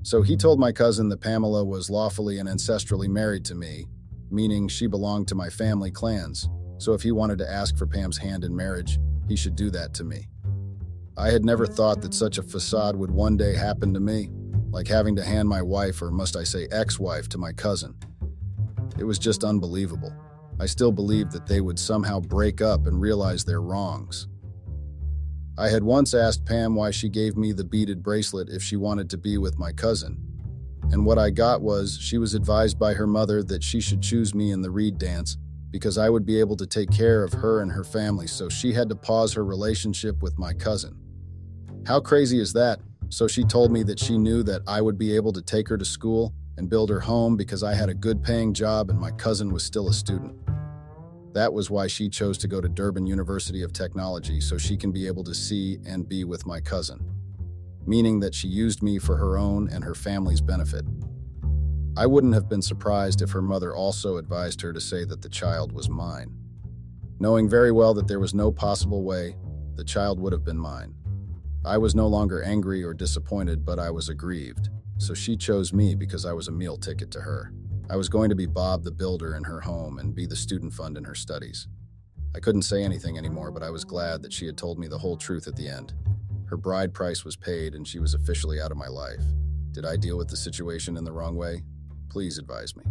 So he told my cousin that Pamela was lawfully and ancestrally married to me, meaning she belonged to my family clans, so if he wanted to ask for Pam's hand in marriage, he should do that to me. I had never thought that such a facade would one day happen to me, like having to hand my wife, or must I say ex-wife, to my cousin. It was just unbelievable. I still believed that they would somehow break up and realize their wrongs. I had once asked Pam why she gave me the beaded bracelet if she wanted to be with my cousin, and what I got was she was advised by her mother that she should choose me in the reed dance because I would be able to take care of her and her family, so she had to pause her relationship with my cousin. How crazy is that? So she told me that she knew that I would be able to take her to school and build her home because I had a good-paying job and my cousin was still a student. That was why she chose to go to Durban University of Technology so she can be able to see and be with my cousin, meaning that she used me for her own and her family's benefit. I wouldn't have been surprised if her mother also advised her to say that the child was mine, knowing very well that there was no possible way the child would have been mine. I was no longer angry or disappointed, but I was aggrieved, so she chose me because I was a meal ticket to her. I was going to be Bob the Builder in her home and be the student fund in her studies. I couldn't say anything anymore, but I was glad that she had told me the whole truth at the end. Her bride price was paid and she was officially out of my life. Did I deal with the situation in the wrong way? Please advise me.